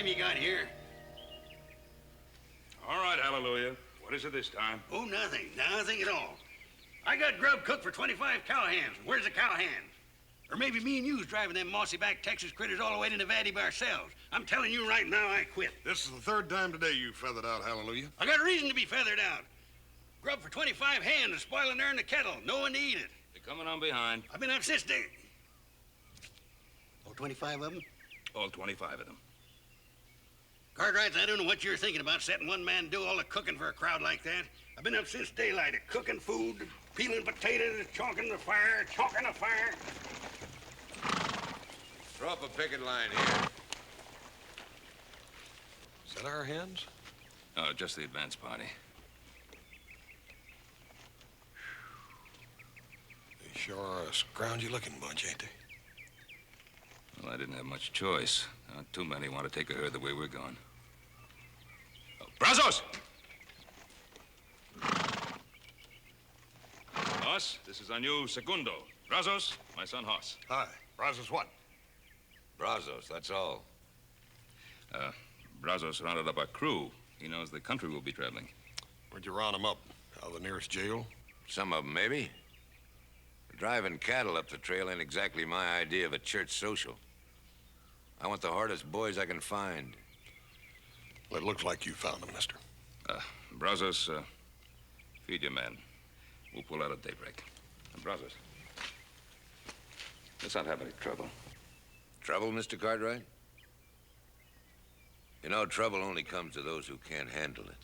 time you got here. All right, hallelujah. What is it this time? Oh, nothing. Nothing at all. I got grub cooked for 25 cowhands. Where's the cowhands? Or maybe me and you's driving them mossy-backed Texas critters all the way to Nevada by ourselves. I'm telling you right now, I quit. This is the third time today you feathered out, hallelujah. I got a reason to be feathered out. Grub for 25 hands is spoiling there in the kettle. No one to eat it. They're coming on behind. I've been up since day. All 25 of them? All 25 of them. Cartwright, I don't know what you're thinking about, setting one man do all the cooking for a crowd like that. I've been up since daylight, cooking food, peeling potatoes, chalking the fire. Throw up a picket line here. Is that our hens? Oh, just the advance party. They sure are a scroungy-looking bunch, ain't they? Well, I didn't have much choice. Not too many want to take a herd the way we're going. Oh, Brazos! Hoss, this is our new segundo. Brazos, my son Hoss. Hi. Brazos what? Brazos, that's all. Brazos rounded up our crew. He knows the country we'll be traveling. Where'd you round them up? Out of the nearest jail? Some of them, maybe. Driving cattle up the trail ain't exactly my idea of a church social. I want the hardest boys I can find. Well, it looks like you found them, mister. Brazos, feed your men. We'll pull out at daybreak. And Brazos, let's not have any trouble. Trouble, Mr. Cartwright? You know, trouble only comes to those who can't handle it.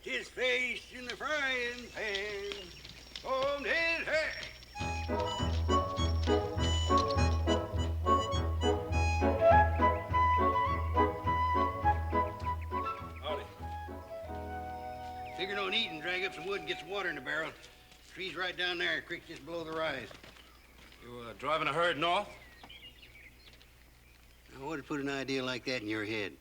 His face in the frying pan, combed his hair. Howdy. Figured on eating, drag up some wood and get some water in the barrel. Tree's right down there, creek just below the rise. You driving a herd north? Now, what would put an idea like that in your head?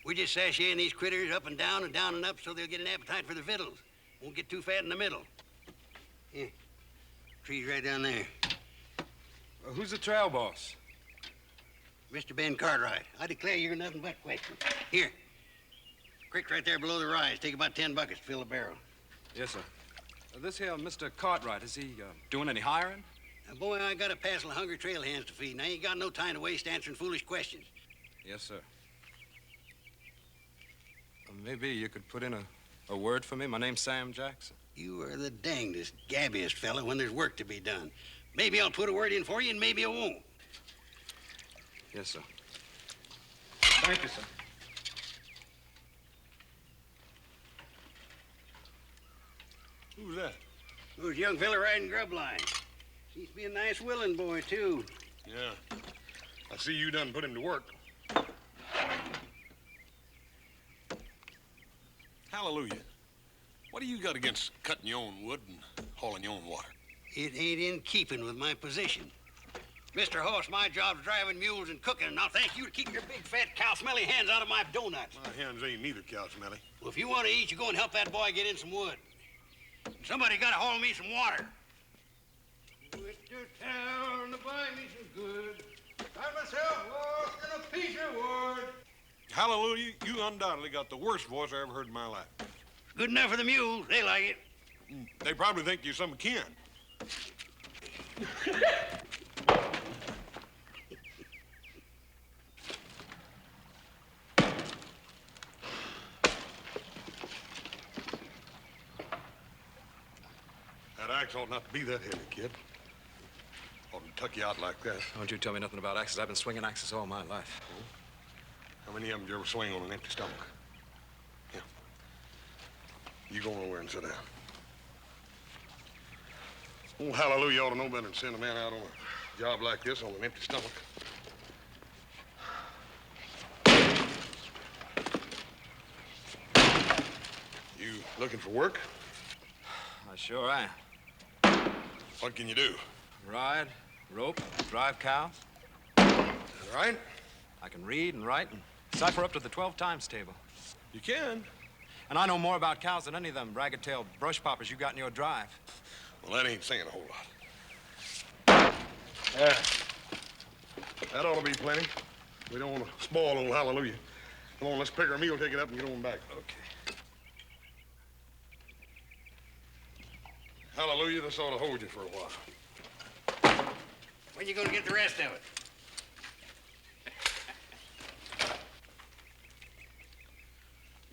We just sashaying these critters up and down and up so they'll get an appetite for the victuals. Won't get too fat in the middle. Yeah, tree's right down there. Who's the trail boss? Mr. Ben Cartwright. I declare you're nothing but questions. Here, creek's right there below the rise. Take about 10 buckets to fill the barrel. Yes, sir. This here Mr. Cartwright, is he doing any hiring? Now, boy, I got a passel of hungry trail hands to feed, and I ain't got no time to waste answering foolish questions. Yes, sir. Maybe you could put in a word for me. My name's Sam Jackson. You are the dangdest, gabbiest fella when there's work to be done. Maybe I'll put a word in for you, and maybe I won't. Yes, sir. Thank you, sir. Who's that? Who's a young fella riding grub line? Seems to be a nice willing boy, too. Yeah. I see you done put him to work. Hallelujah. What do you got against cutting your own wood and hauling your own water? It ain't in keeping with my position. Mr. Hoss, my job's driving mules and cooking, and I'll thank you to keep your big, fat, cow-smelly hands out of my donuts. My hands ain't neither cow smelly. Well, if you want to eat, you go and help that boy get in some wood. Somebody got to haul me some water. Went to town to buy me some goods. Got myself lost in a piece of wood. Hallelujah, you undoubtedly got the worst voice I ever heard in my life. Good enough for the mules. They like it. They probably think you're some kin. That axe ought not to be that heavy, kid. Ought to tuck you out like that. Don't you tell me nothing about axes. I've been swinging axes all my life. How many of them did you ever swing on an empty stomach? Yeah. You go nowhere and sit down. Old Hallelujah ought to know better than send a man out on a job like this on an empty stomach. You looking for work? I sure am. What can you do? Ride, rope, drive cows. All right? I can read and write and cipher up to the 12 times table. You can. And I know more about cows than any of them ragged-tailed brush poppers you got in your drive. Well, that ain't saying a whole lot. Yeah. That ought to be plenty. We don't want to spoil old Hallelujah. Come on, let's pick our meal, take it up, and get on back. Okay. Hallelujah, this ought to hold you for a while. When you gonna get the rest of it?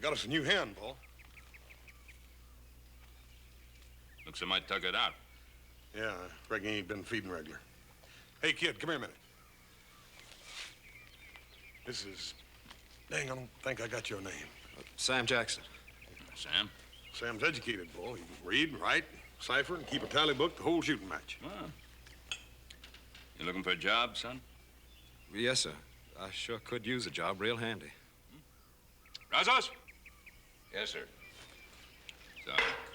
Got us a new hen, Paul. Looks like I might tuck it out. Yeah, I reckon he ain't been feeding regular. Hey, kid, come here a minute. This is... Dang, I don't think I got your name. Sam Jackson. Sam? Sam's educated, boy. He can read and write, cipher, and keep a tally book the whole shooting match. Well, you looking for a job, son? Yes, sir. I sure could use a job real handy. Brazos? Yes, sir.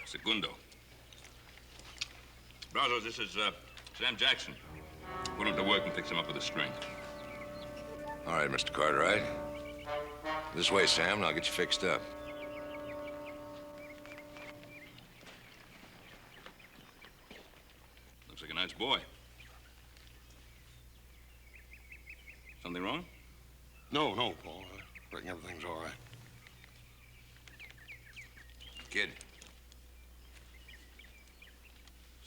Segundo. Brazos, this is Sam Jackson. Put him to work and fix him up with a string. All right, Mr. Cartwright. This way, Sam, and I'll get you fixed up. Looks like a nice boy. Something wrong? No, Paul. I reckon everything's all right. Kid.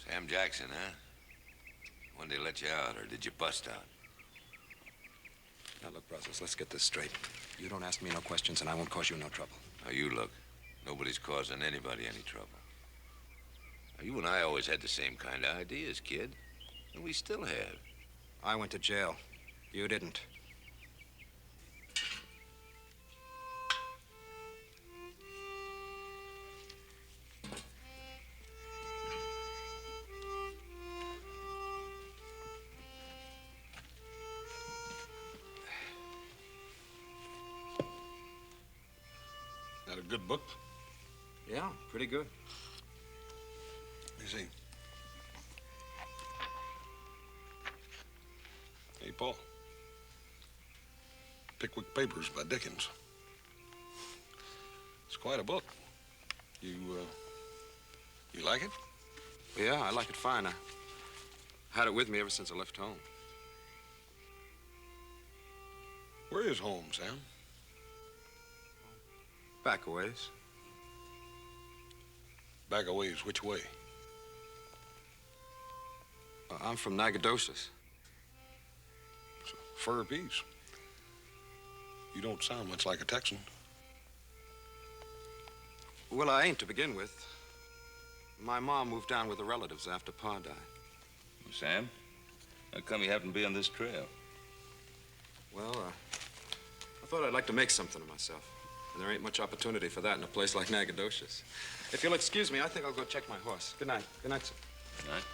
Sam Jackson, huh? When they let you out, or did you bust out? Now, look, brothers, let's get this straight. You don't ask me no questions, and I won't cause you no trouble. Now, you look. Nobody's causing anybody any trouble. Now, you and I always had the same kind of ideas, kid. And we still have. I went to jail. You didn't. That a good book? Yeah, pretty good. Let me see. Hey, Paul. Pickwick Papers by Dickens. It's quite a book. You like it? Yeah, I like it fine. I had it with me ever since I left home. Where is home, Sam? Back a ways. Back a ways, which way? I'm from Nacogdoches. It's a fur piece. You don't sound much like a Texan. Well, I ain't to begin with. My mom moved down with her relatives after Pa died. Sam, how come you happen to be on this trail? Well, I thought I'd like to make something of myself. And there ain't much opportunity for that in a place like Nacogdoches. If you'll excuse me, I think I'll go check my horse. Good night. Good night, sir. Good night.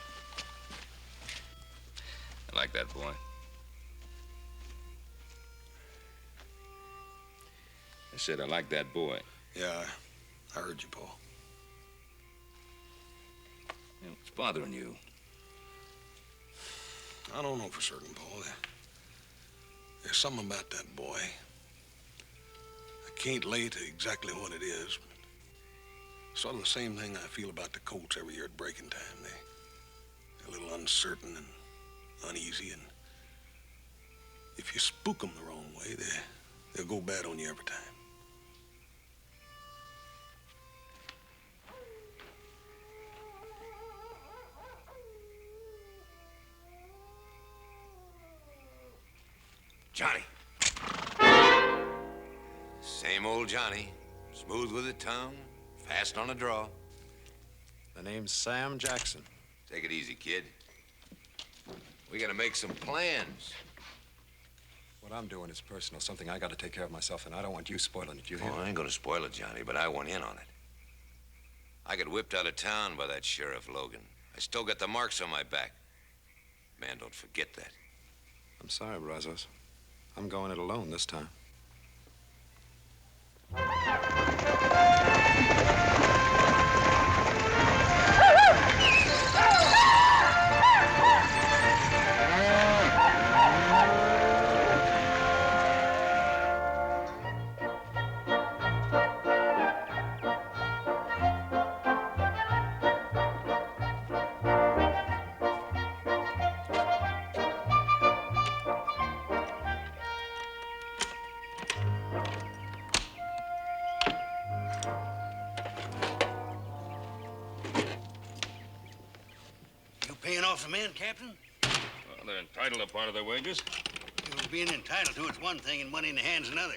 I like that boy. I said I like that boy. Yeah, I heard you, Paul. You know, what's bothering you? I don't know for certain, Paul. There's something about that boy. I can't lay to exactly what it is, but sort of the same thing I feel about the colts every year at breaking time. They're a little uncertain and uneasy, and if you spook them the wrong way, they'll go bad on you every time. Johnny. Same old Johnny. Smooth with the tongue, fast on the draw. The name's Sam Jackson. Take it easy, kid. We gotta make some plans. What I'm doing is personal, something I gotta take care of myself, and I don't want you spoiling it, you hear? Oh, I ain't gonna spoil it, Johnny, but I want in on it. I got whipped out of town by that Sheriff Logan. I still got the marks on my back. Man, don't forget that. I'm sorry, Brazos. I'm going it alone this time. Paying off the men, Captain? Well, they're entitled to part of their wages. You know, being entitled to it's one thing and money in the hand's another.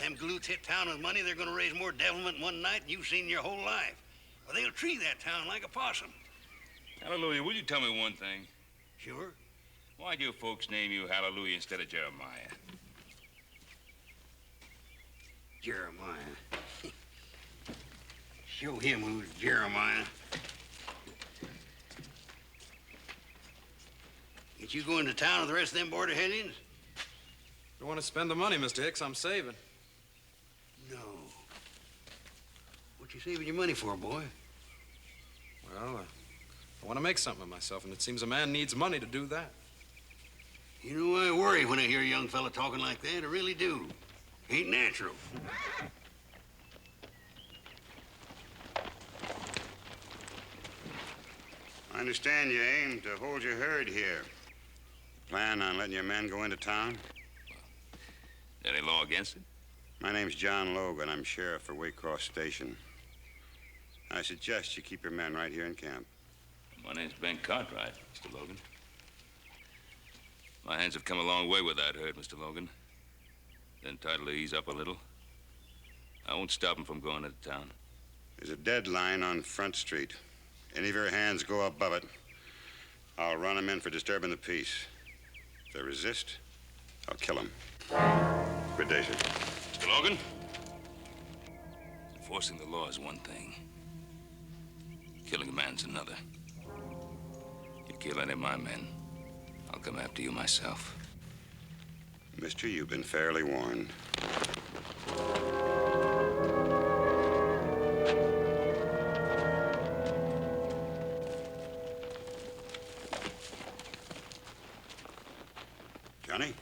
Them galoots hit town with money, they're gonna raise more devilment in one night than you've seen in your whole life. Well, they'll tree that town like a possum. Hallelujah, will you tell me one thing? Sure. Why'd you folks name you Hallelujah instead of Jeremiah? Jeremiah. Show him who's Jeremiah. Ain't you going to town with the rest of them border headings? You want to spend the money, Mr. Hicks? I'm saving. No. What you saving your money for, boy? Well, I want to make something of myself, and it seems a man needs money to do that. You know, I worry when I hear a young fella talking like that. I really do. Ain't natural. I understand you aim to hold your herd here. Plan on letting your men go into town? Any law against it? My name's John Logan. I'm sheriff for Waycross Station. I suggest you keep your men right here in camp. My name's Ben Cartwright, Mr. Logan. My hands have come a long way with that herd, Mr. Logan. They're entitled to ease up a little. I won't stop them from going into town. There's a deadline on Front Street. Any of your hands go above it, I'll run them in for disturbing the peace. If they resist, I'll kill them. Good day, sir. Mr. Logan? Enforcing the law is one thing. Killing a man's another. You kill any of my men, I'll come after you myself. Mister, you've been fairly warned. Johnny?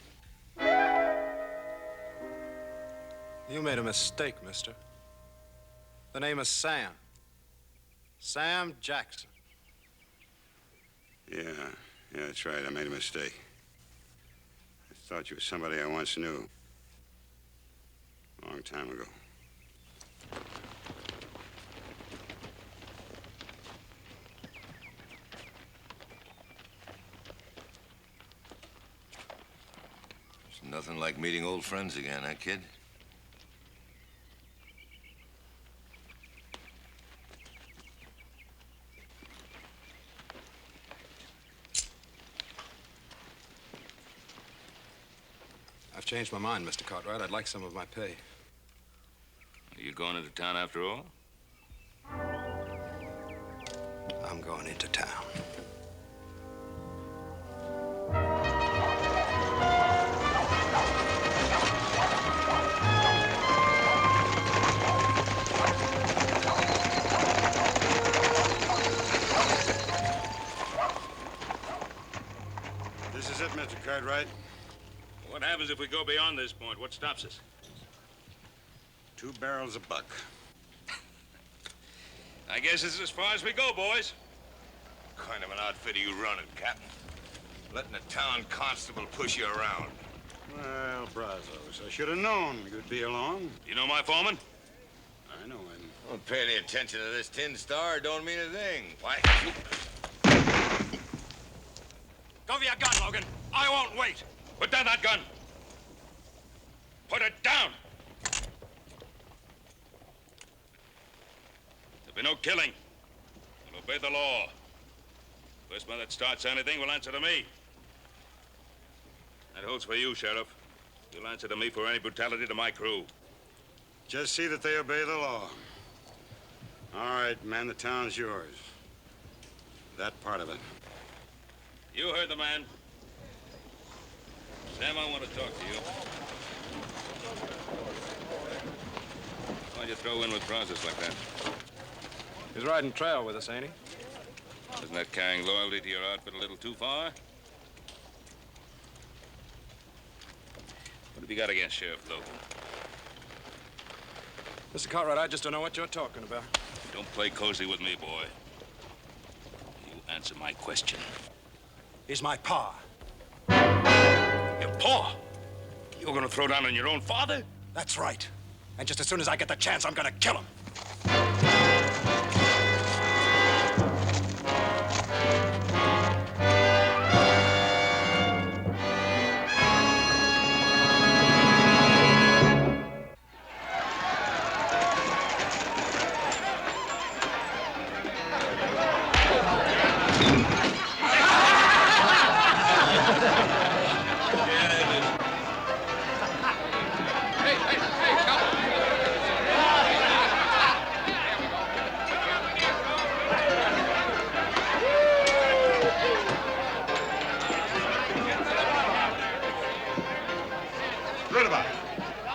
You made a mistake, mister. The name is Sam. Sam Jackson. Yeah, that's right. I made a mistake. I thought you were somebody I once knew. A long time ago. It's nothing like meeting old friends again, huh, kid? I've changed my mind, Mr. Cartwright. I'd like some of my pay. Are you going into town after all? I'm going into town. This is it, Mr. Cartwright. What happens if we go beyond this point? What stops us? 2 barrels a buck. I guess it's as far as we go, boys. What kind of an outfit are you running, Captain? Letting a town constable push you around. Well, Brazos, I should have known you'd be along. You know my foreman? I know him. Don't pay any attention to this tin star. It don't mean a thing. Why? Go for your gun, Logan. I won't wait. Put down that gun. Put it down! There'll be no killing. We'll obey the law. First man that starts anything will answer to me. That holds for you, Sheriff. You'll answer to me for any brutality to my crew. Just see that they obey the law. All right, man, the town's yours. That part of it. You heard the man. Sam, I want to talk to you. Why'd you throw in with process like that? He's riding trail with us, ain't he? Isn't that carrying loyalty to your outfit a little too far? What have you got against Sheriff Logan? Mr. Cartwright, I just don't know what you're talking about. Don't play cozy with me, boy. You answer my question. He's my pa. Your paw? You're gonna throw down on your own father? That's right. And just as soon as I get the chance, I'm gonna kill him.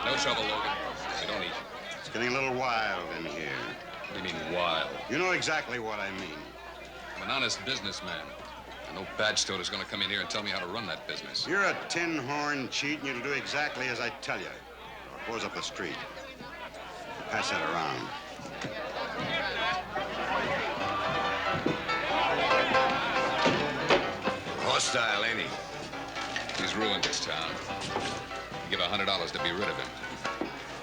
No trouble, Logan. We don't eat. It's getting a little wild in here. What do you mean, wild? You know exactly what I mean. I'm an honest businessman. And no badge toter's gonna come in here and tell me how to run that business. You're a tin-horn cheat, and you'll do exactly as I tell you. Goes up the street. Pass that around. Hostile, ain't he? He's ruined this town. You give $100 to be rid of him.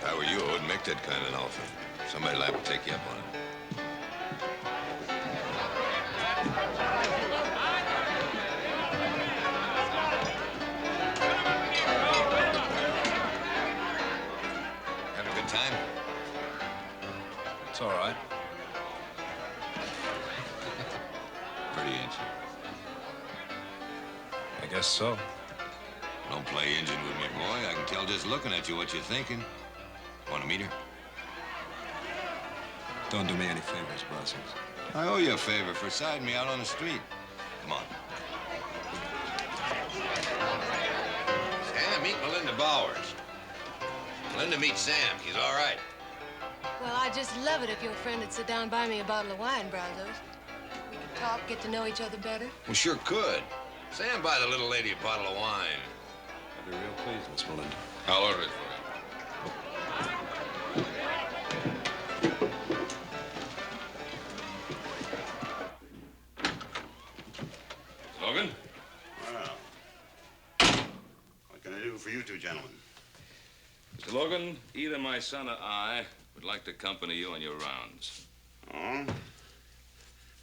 If I were you, I wouldn't make that kind of an offer. Somebody liable to take you up on it. Having a good time? It's all right. Pretty ancient. I guess so. Don't play Injun with me, boy. I can tell just looking at you what you're thinking. Want to meet her? Don't do me any favors, Brazos. I owe you a favor for siding me out on the street. Come on. Sam, meet Melinda Bowers. Melinda meets Sam. He's all right. Well, I'd just love it if your friend would sit down and buy me a bottle of wine, Brazos. We could talk, get to know each other better. We sure could. Sam, buy the little lady a bottle of wine. I'd be real pleased, Miss Melinda. I'll order it for you. Logan? Well, what can I do for you two gentlemen? Mr. Logan, either my son or I would like to accompany you on your rounds. Oh?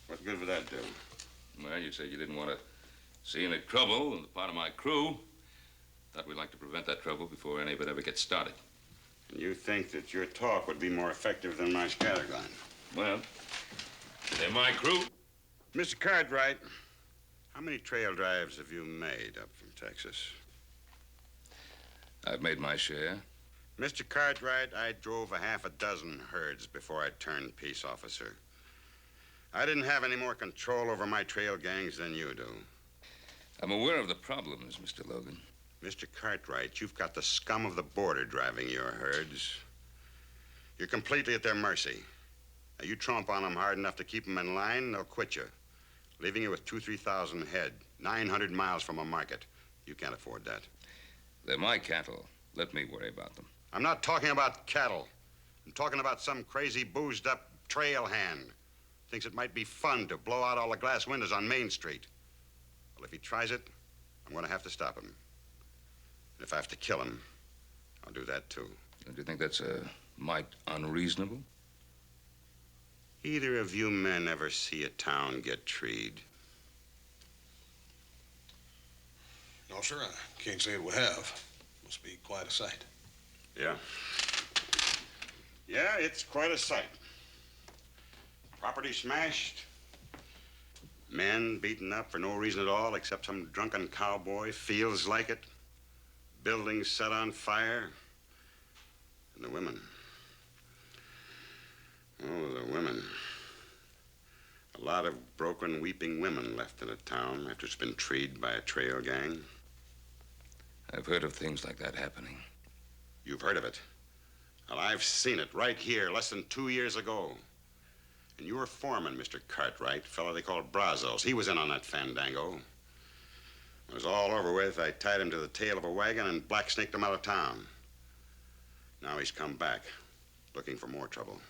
What good would that do? Well, you said you didn't want to see any trouble on the part of my crew. Thought we'd like to prevent that trouble before any of it ever gets started. And you think that your talk would be more effective than my scattergun? Well, they're my crew. Mr. Cartwright, how many trail drives have you made up from Texas? I've made my share. Mr. Cartwright, I drove a half a dozen herds before I turned peace officer. I didn't have any more control over my trail gangs than you do. I'm aware of the problems, Mr. Logan. Mr. Cartwright, you've got the scum of the border driving your herds. You're completely at their mercy. Now, you tromp on them hard enough to keep them in line, they'll quit you, leaving you with 2,000-3,000 head, 900 miles from a market. You can't afford that. They're my cattle. Let me worry about them. I'm not talking about cattle. I'm talking about some crazy, boozed-up trail hand. Thinks it might be fun to blow out all the glass windows on Main Street. Well, if he tries it, I'm going to have to stop him. And if I have to kill him, I'll do that, too. Don't you think that's a mite unreasonable? Either of you men ever see a town get treed? No, sir, I can't say it we have. Must be quite a sight. Yeah. Yeah, it's quite a sight. Property smashed. Men beaten up for no reason at all except some drunken cowboy feels like it. Buildings set on fire. And the women. Oh, the women. A lot of broken, weeping women left in a town after it's been treed by a trail gang. I've heard of things like that happening. You've heard of it? Well, I've seen it right here less than 2 years ago. And your foreman, Mr. Cartwright, fellow they called Brazos, he was in on that fandango. When it was all over with, I tied him to the tail of a wagon and black-snaked him out of town. Now he's come back, looking for more trouble.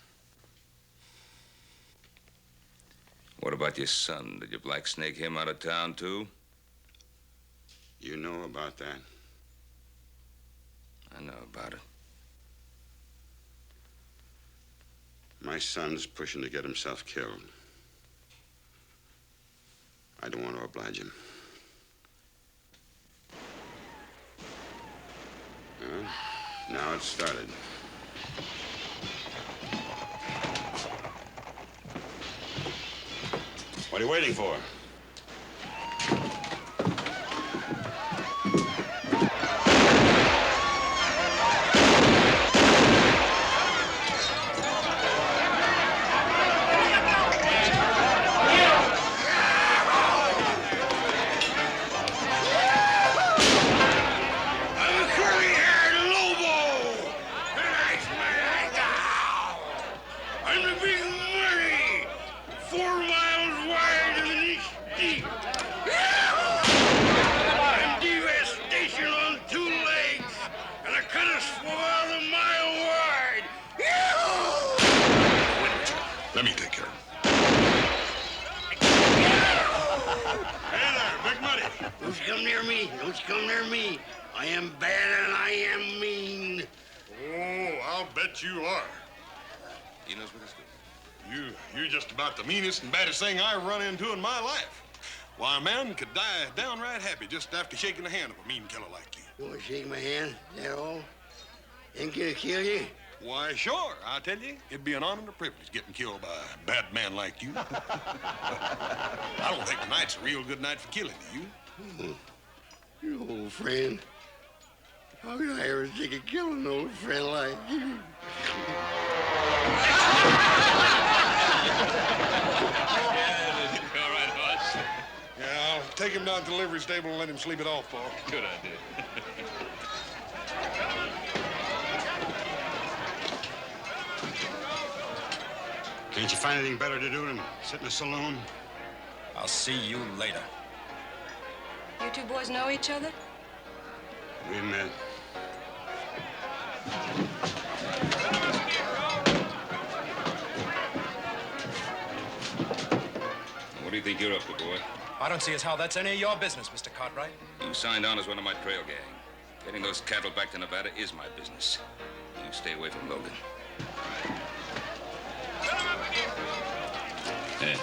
What about your son? Did you black snake him out of town, too? You know about that? I know about it. My son's pushing to get himself killed. I don't want to oblige him. Well, now it's started. What are you waiting for? Let me take care of him. Hey there, Big Muddy. Don't you come near me. Don't you come near me. I am bad and I am mean. Oh, I'll bet you are. He knows what he's doing. You're just about the meanest and baddest thing I run into in my life. Why, a man could die downright happy just after shaking the hand of a mean killer like you. You want to shake my hand? Is that all? Ain't gonna kill you? Why, sure, I tell you, it'd be an honor and a privilege getting killed by a bad man like you. I don't think tonight's a real good night for killing, do you? You old friend. How could I ever think of killing an old friend like you? All right, boss. Yeah, I'll take him down to the livery stable and let him sleep it off, Paul. Good idea. Can't you find anything better to do than sit in a saloon? I'll see you later. You two boys know each other? We met. What do you think you're up to, boy? I don't see as how that's any of your business, Mr. Cartwright. You signed on as one of my trail gang. Getting those cattle back to Nevada is my business. You stay away from Logan. Hey,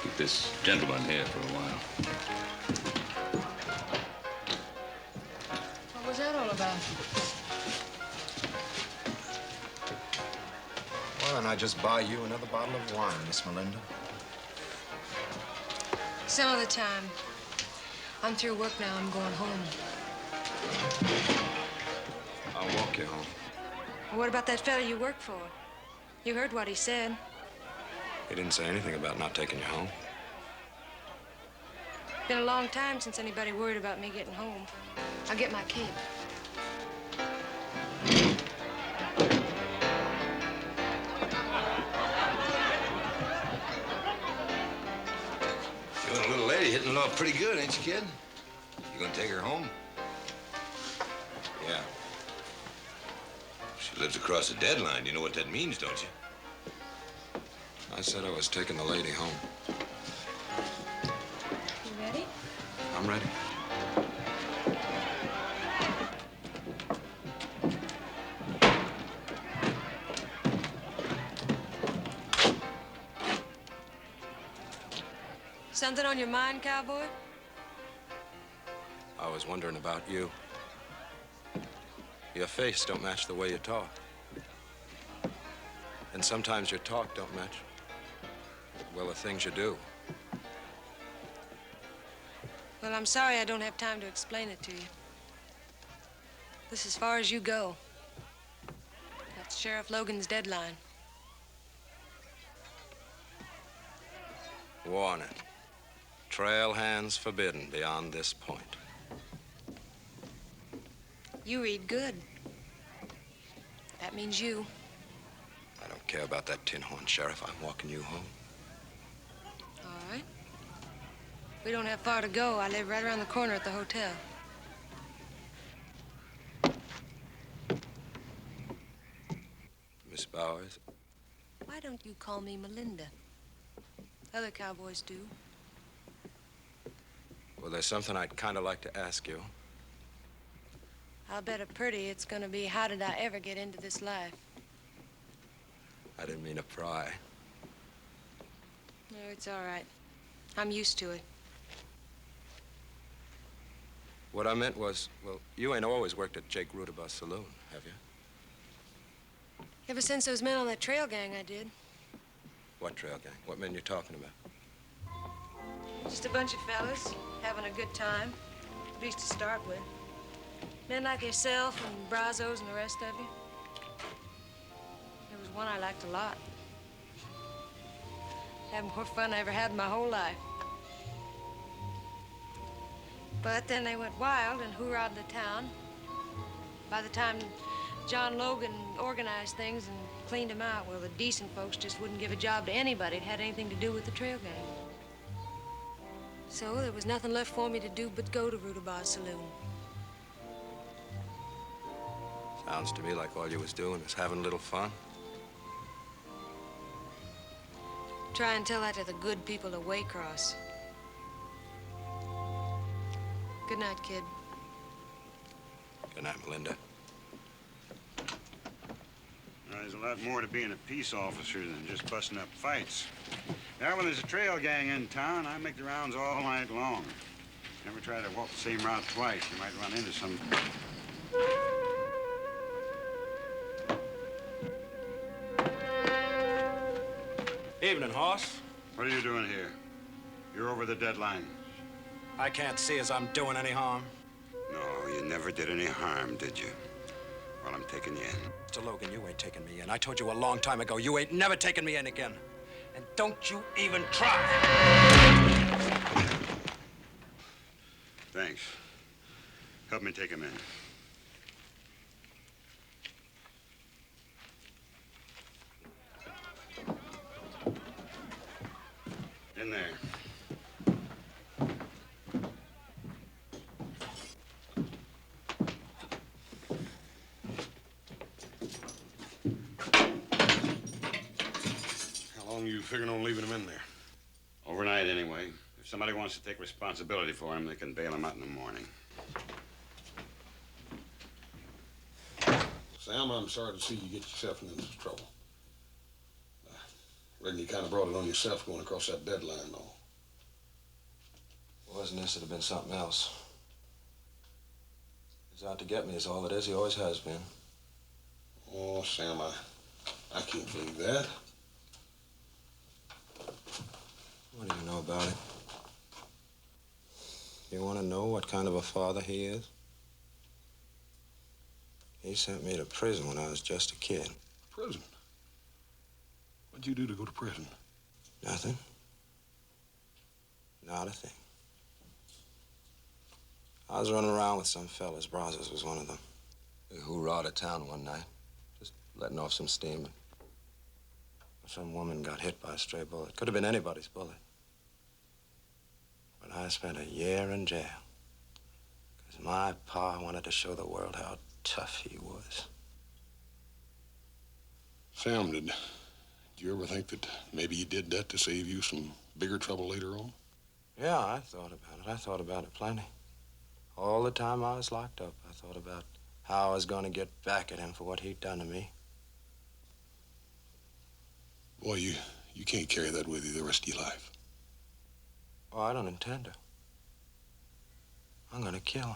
keep this gentleman here for a while. What was that all about? Well, then I just buy you another bottle of wine, Miss Melinda. Some other time. I'm through work now. I'm going home. I'll walk you home. Well, what about that fella you work for? You heard what he said. He didn't say anything about not taking you home. Been a long time since anybody worried about me getting home. I'll get my kid. You're a little lady hitting it off pretty good, ain't you, kid? You gonna take her home? Yeah. She lives across the deadline. You know what that means, don't you? I said I was taking the lady home. You ready? I'm ready. Something on your mind, cowboy? I was wondering about you. Your face don't match the way you talk. And sometimes your talk don't match, well, the things you do. Well, I'm sorry I don't have time to explain it to you. This is as far as you go. That's Sheriff Logan's deadline. Warning. Trail hands forbidden beyond this point. You read good. That means you. I don't care about that tin horn, Sheriff. I'm walking you home. All right. We don't have far to go. I live right around the corner at the hotel. Miss Bowers? Why don't you call me Melinda? Other cowboys do. Well, there's something I'd kind of like to ask you. I'll bet a pretty it's gonna be, how did I ever get into this life? I didn't mean to pry. No, it's all right. I'm used to it. What I meant was, well, you ain't always worked at Jake Rudaba's saloon, have you? Ever since those men on that trail gang, I did. What trail gang? What men you talking about? Just a bunch of fellas having a good time, at least to start with. Men like yourself and Brazos and the rest of you. There was one I liked a lot. Having more fun I ever had in my whole life. But then they went wild and hoorah'd the town. By the time John Logan organized things and cleaned them out, well, the decent folks just wouldn't give a job to anybody that had anything to do with the trail gang. So there was nothing left for me to do but go to Rudaba's saloon. Sounds to me like all you was doing is having a little fun. Try and tell that to the good people of Waycross. Good night, kid. Good night, Melinda. There's a lot more to being a peace officer than just busting up fights. Now, when there's a trail gang in town, I make the rounds all night long. Never try to walk the same route twice. You might run into some... Evening, Hoss. What are you doing here? You're over the deadline. I can't see as I'm doing any harm. No, you never did any harm, did you? Well, I'm taking you in. Mr. Logan, you ain't taking me in. I told you a long time ago, you ain't never taking me in again. And don't you even try. Thanks. Help me take him in. In there. How long you figuring on leaving him in there? Overnight, anyway. If somebody wants to take responsibility for him, they can bail him out in the morning. Sam, I'm sorry to see you get yourself into this trouble. I reckon you kind of brought it on yourself going across that deadline, though. Wasn't this? It'd have been something else. He's out to get me is all it is. He always has been. Oh, Sam, I can't believe that. What do you know about it? You want to know what kind of a father he is? He sent me to prison when I was just a kid. Prison? What'd you do to go to prison? Nothing. Not a thing. I was running around with some fellas. Brazos was one of them. We hoorah'd at town one night, just letting off some steam. Some woman got hit by a stray bullet. Could have been anybody's bullet. But I spent a year in jail. Because my pa wanted to show the world how tough he was. Sam, did you ever think that maybe he did that to save you some bigger trouble later on? Yeah, I thought about it. I thought about it plenty. All the time I was locked up, I thought about how I was going to get back at him for what he'd done to me. Boy, you can't carry that with you the rest of your life. Oh, I don't intend to. I'm going to kill him.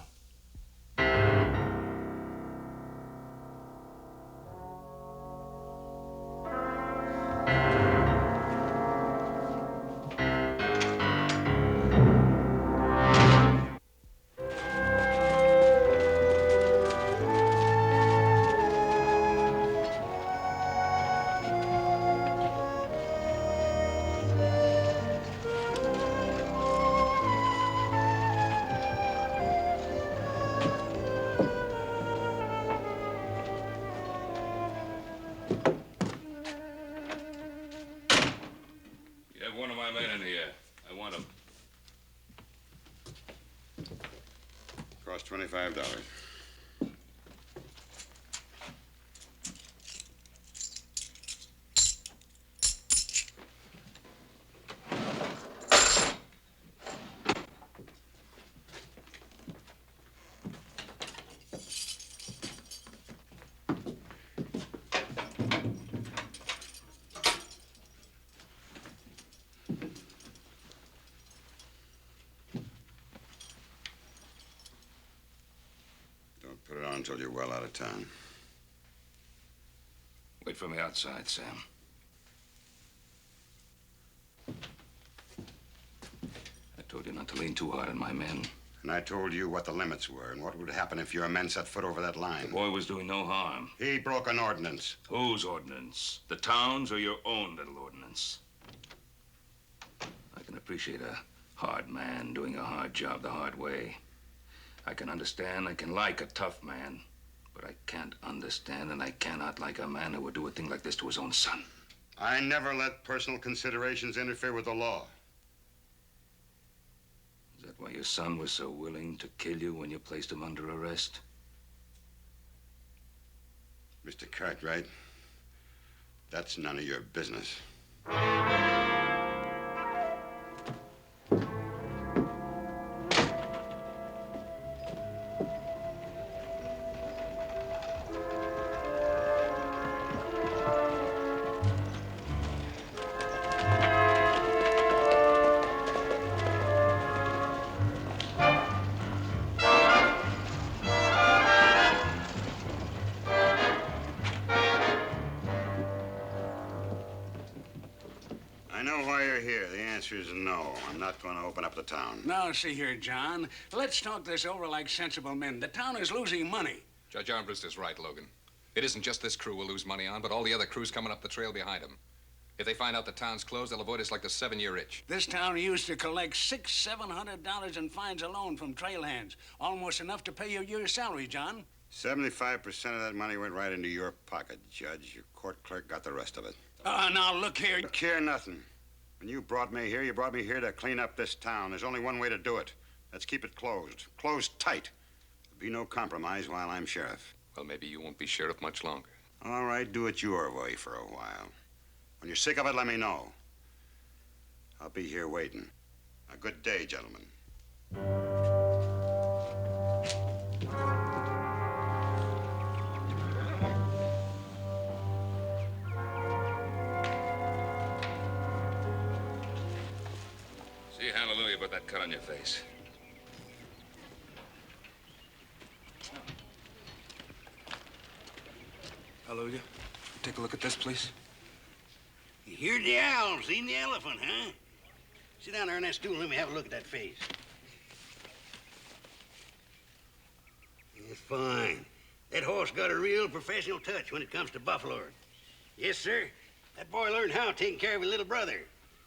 Have one of my men in here. I want him. Cost $25. Put it on until you're well out of town. Wait for me outside, Sam. I told you not to lean too hard on my men. And I told you what the limits were and what would happen if your men set foot over that line. The boy was doing no harm. He broke an ordinance. Whose ordinance? The town's or your own little ordinance? I can appreciate a hard man doing a hard job the hard way. I can understand, I can like a tough man, but I can't understand and I cannot like a man who would do a thing like this to his own son. I never let personal considerations interfere with the law. Is that why your son was so willing to kill you when you placed him under arrest? Mr. Cartwright, that's none of your business. I know why you're here. The answer is no. I'm not going to open up the town. Now, see here, John. Let's talk this over like sensible men. The town is losing money. Judge Armbrust is right, Logan. It isn't just this crew we'll lose money on, but all the other crews coming up the trail behind them. If they find out the town's closed, they'll avoid us like the 7-year itch. This town used to collect $600-700 in fines alone from trail hands. Almost enough to pay your year's salary, John. 75% of that money went right into your pocket, Judge. Your court clerk got the rest of it. Now, look here. Look here, nothing. When you brought me here to clean up this town. There's only one way to do it. Let's keep it closed. Closed tight. There'll be no compromise while I'm sheriff. Well, maybe you won't be sheriff much longer. All right, do it your way for a while. When you're sick of it, let me know. I'll be here waiting. A good day, gentlemen. Say hallelujah about that cut on your face. Hallelujah. Take a look at this, please. You heard the owl, seen the elephant, huh? Sit down there on that stool and let me have a look at that face. It's fine. That horse got a real professional touch when it comes to buffaloing. Yes, sir. That boy learned how taking care of his little brother.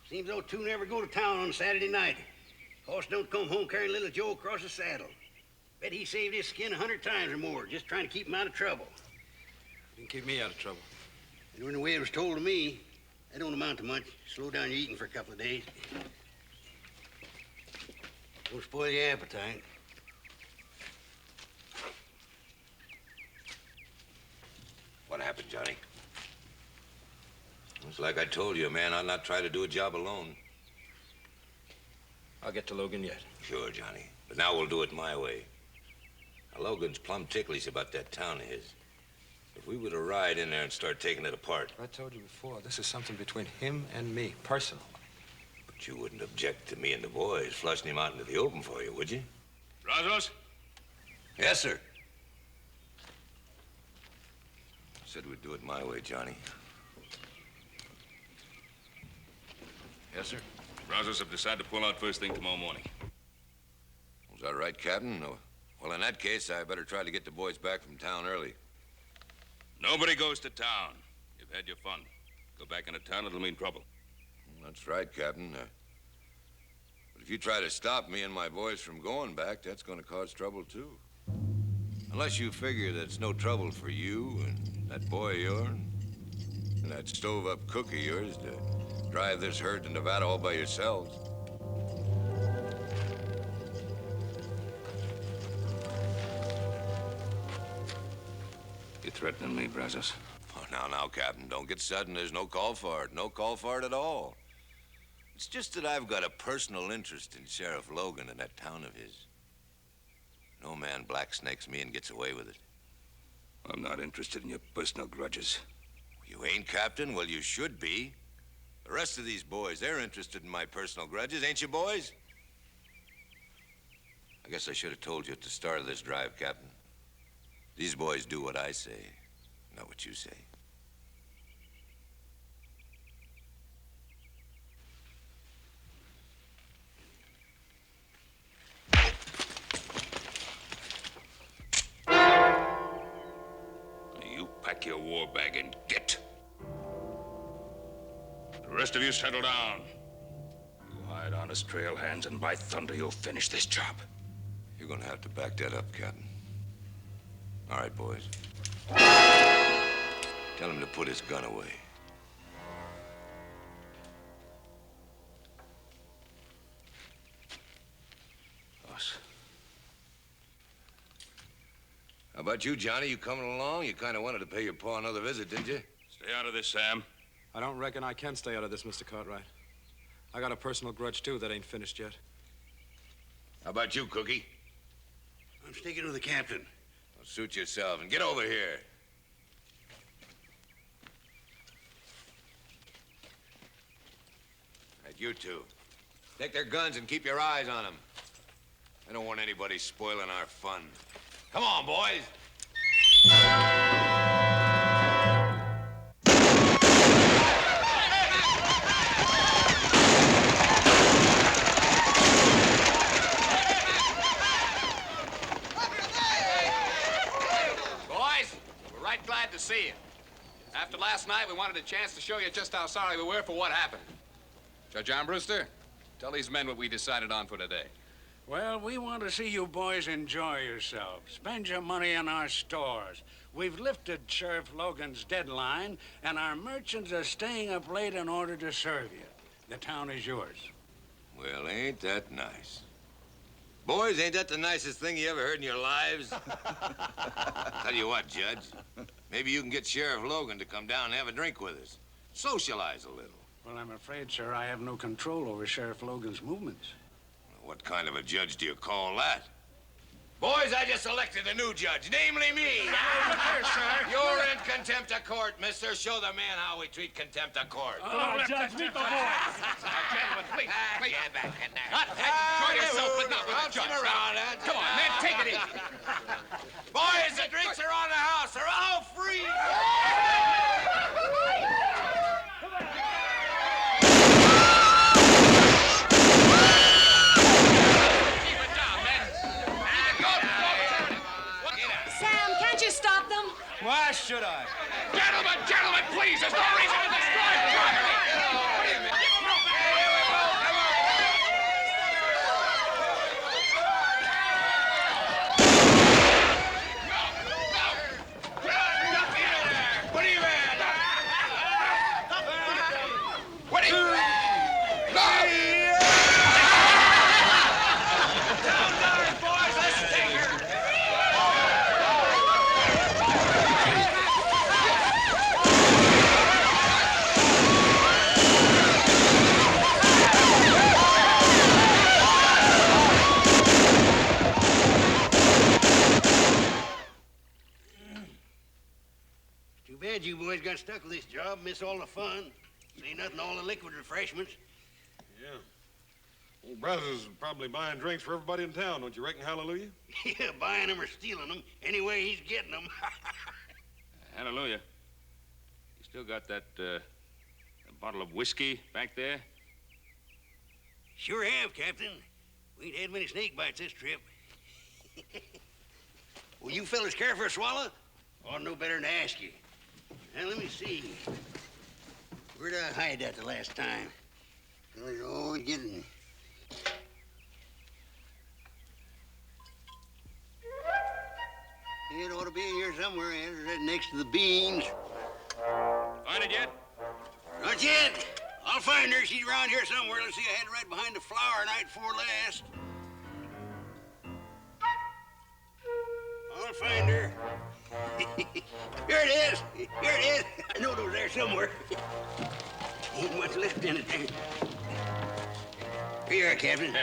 Seems those two never go to town on Saturday night. Horse don't come home carrying little Joe across the saddle. Bet he saved his skin 100 times or more just trying to keep him out of trouble. Didn't keep me out of trouble. And the way it was told to me, that don't amount to much. Slow down your eating for a couple of days. Don't spoil your appetite. What happened, Johnny? It's like I told you, a man ought not try to do a job alone. I'll get to Logan yet. Sure, Johnny. But now we'll do it my way. Now, Logan's plumb ticklish about that town of his. If we were to ride in there and start taking it apart. I told you before, this is something between him and me, personal. But you wouldn't object to me and the boys flushing him out into the open for you, would you? Brazos? Yes, sir. Said we'd do it my way, Johnny. Yes, sir. Brazos have decided to pull out first thing tomorrow morning. Is that right, Captain? Well, in that case, I better try to get the boys back from town early. Nobody goes to town. You've had your fun. Go back into town, it'll mean trouble. That's right, Captain. But if you try to stop me and my boys from going back, that's going to cause trouble, too. Unless you figure that it's no trouble for you and that boy of yours and that stove-up cook of yours to drive this herd to Nevada all by yourselves. You threatening me, Brazos? Oh, now, Captain, don't get sudden. There's no call for it. No call for it at all. It's just that I've got a personal interest in Sheriff Logan and that town of his. No man blacksnakes me and gets away with it. I'm not interested in your personal grudges. You ain't, Captain? Well, you should be. The rest of these boys, they're interested in my personal grudges, ain't you, boys? I guess I should have told you at the start of this drive, Captain. These boys do what I say, not what you say. You pack your war bag and get. The rest of you settle down. You hired honest trail hands, and by thunder, you'll finish this job. You're gonna have to back that up, Captain. All right, boys. Tell him to put his gun away. Boss. How about you, Johnny? You coming along? You kind of wanted to pay your pa another visit, didn't you? Stay out of this, Sam. I don't reckon I can stay out of this, Mr. Cartwright. I got a personal grudge, too, that ain't finished yet. How about you, Cookie? I'm sticking to the captain. Well, suit yourself and get over here. Right, you two. Take their guns and keep your eyes on them. I don't want anybody spoiling our fun. Come on, boys. Right glad to see you. After last night, we wanted a chance to show you just how sorry we were for what happened. Judge Armbruster, tell these men what we decided on for today. Well, we want to see you boys enjoy yourselves. Spend your money in our stores. We've lifted Sheriff Logan's deadline, and our merchants are staying up late in order to serve you. The town is yours. Well, ain't that nice? Boys, ain't that the nicest thing you ever heard in your lives? Tell you what, Judge. Maybe you can get Sheriff Logan to come down and have a drink with us. Socialize a little. Well, I'm afraid, sir, I have no control over Sheriff Logan's movements. What kind of a judge do you call that? Boys, I just elected a new judge, namely me. Look here, sir. You're in contempt of court, mister. Show the man how we treat contempt of court. Oh, Judge, meet the boys. Gentlemen, please, please. Get back in there. Enjoy yourself, but not with the judge. Around, Come on, man, take it easy. Boys, the drinks are on the house. They're all free. Why should I? Gentlemen, please, there's no reason to destroy property. Wait a minute. What are you at? What are you... Boys, let's take her. Too bad you boys got stuck with this job, miss all the fun. Ain't nothing, all the liquid refreshments. Yeah. Old Brazos is probably buying drinks for everybody in town, don't you reckon, Hallelujah? Yeah, buying them or stealing them. Anyway, he's getting them. Hallelujah. You still got that bottle of whiskey back there? Sure have, Captain. We ain't had many snake bites this trip. Will you fellas care for a swallow? Oh, no better than to ask you. Now, let me see. Where'd I hide that the last time? I was always getting... It ought to be in here somewhere, right next to the beans. Find it yet? Not yet. I'll find her. She's around here somewhere. Let's see, I had her right behind the flower night before last. I'll find her. Here it is. Here it is. I know it was there somewhere. Ain't much left in it there. Here you are, Captain.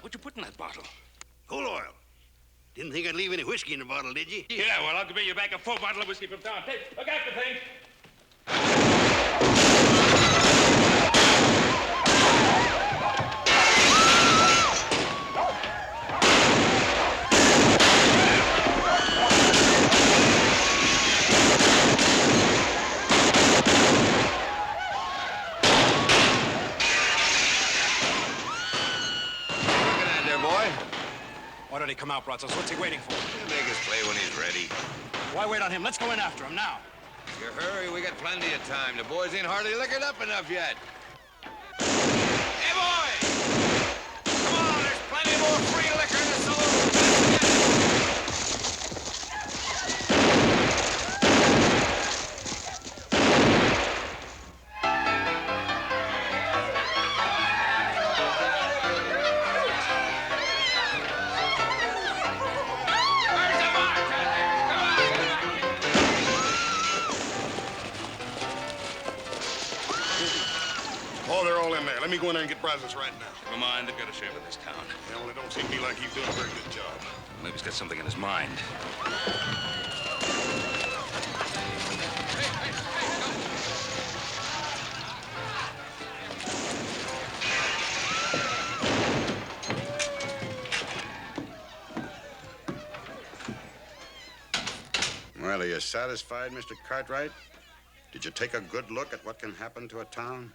What'd you put in that bottle? Coal oil. Didn't think I'd leave any whiskey in the bottle, did you? Yeah, well, I'll give you back a full bottle of whiskey from town. Hey, look out the thing. Why don't he come out, Brazos? What's he waiting for? He'll make his play when he's ready. Why wait on him? Let's go in after him now. You hurry, we got plenty of time. The boys ain't hardly liquored up enough yet. Hey, boys! Come on, there's plenty more free liquor in the saloon. Let me go in there and get Brazos right now. Never mind, they've got a share of this town. Yeah, well, it don't seem to me like he's doing a very good job. Maybe he's got something in his mind. Well, are you satisfied, Mr. Cartwright? Did you take a good look at what can happen to a town?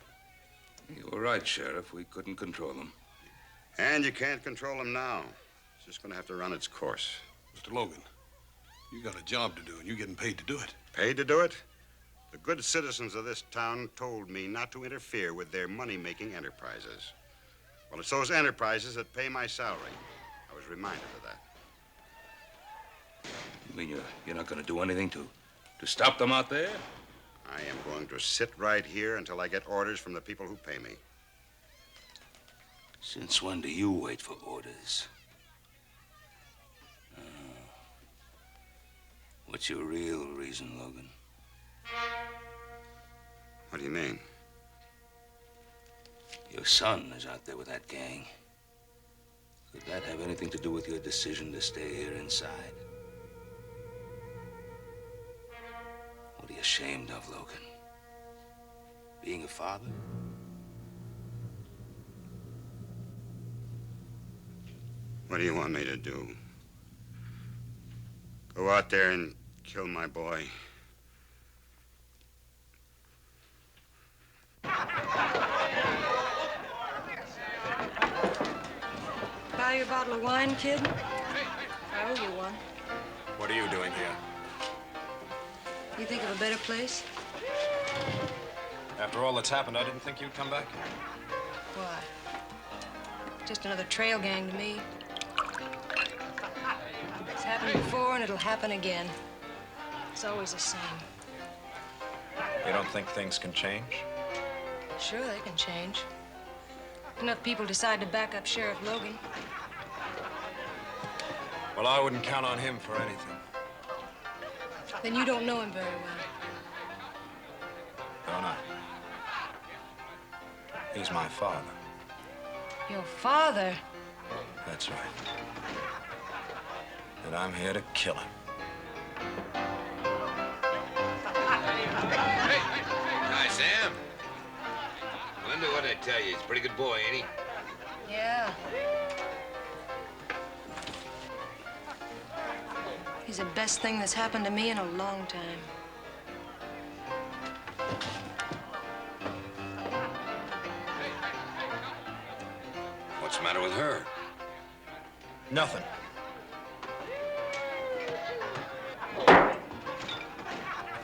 You were right, Sheriff. We couldn't control them. And you can't control them now. It's just going to have to run its course. Mr. Logan, you got a job to do, and you're getting paid to do it. Paid to do it? The good citizens of this town told me not to interfere with their money-making enterprises. Well, it's those enterprises that pay my salary. I was reminded of that. You mean you're not going to do anything to stop them out there? I am going to sit right here until I get orders from the people who pay me. Since when do you wait for orders? What's your real reason, Logan? What do you mean? Your son is out there with that gang. Could that have anything to do with your decision to stay here inside? What are you ashamed of, Logan? Being a father? What do you want me to do? Go out there and kill my boy? Buy your bottle of wine, kid? I owe you one. What are you doing here? You think of a better place? After all that's happened, I didn't think you'd come back. Why? Just another trail gang to me. It's happened before and it'll happen again. It's always the same. You don't think things can change? Sure, they can change. Enough people decide to back up Sheriff Logan. Well, I wouldn't count on him for anything. Then you don't know him very well. Don't I? He's my father. Your father? That's right. And I'm here to kill him. Hi, Sam. Wonder what I tell you. He's a pretty good boy, ain't he? Yeah. He's the best thing that's happened to me in a long time. What's the matter with her? Nothing.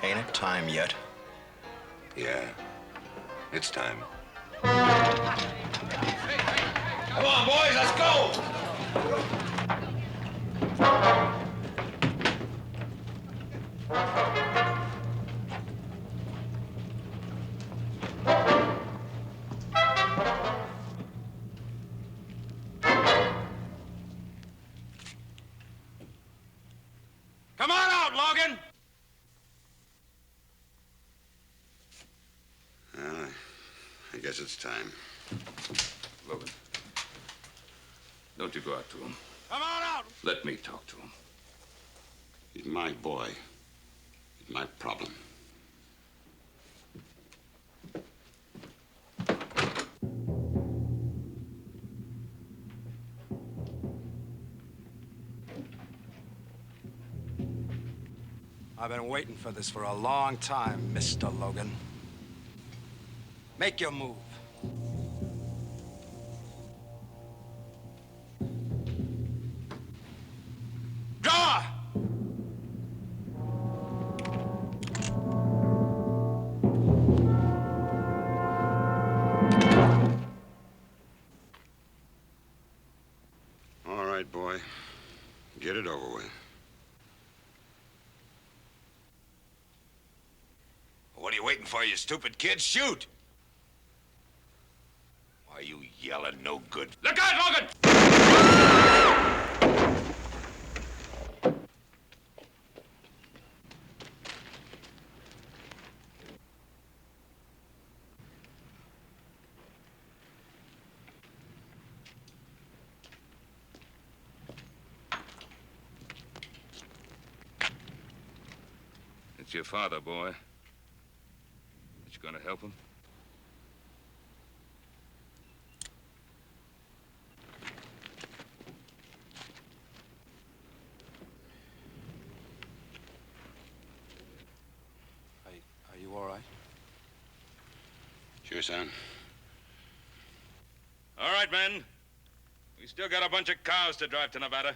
Ain't it time yet? Yeah, it's time. Come on, boys, let's go! Come on out, Logan! Well, I guess it's time. Logan, don't you go out to him. Come on out! Let me talk to him. He's my boy. He's my problem. I've been waiting for this for a long time, Mr. Logan. Make your move. Draw! All right, boy. Get it over with. What are you waiting for, you stupid kid? Shoot! Why are you yelling no good? Look out, Logan! It's your father, boy. You gonna help him? Are you all right? Sure, son. All right, men. We still got a bunch of cows to drive to Nevada.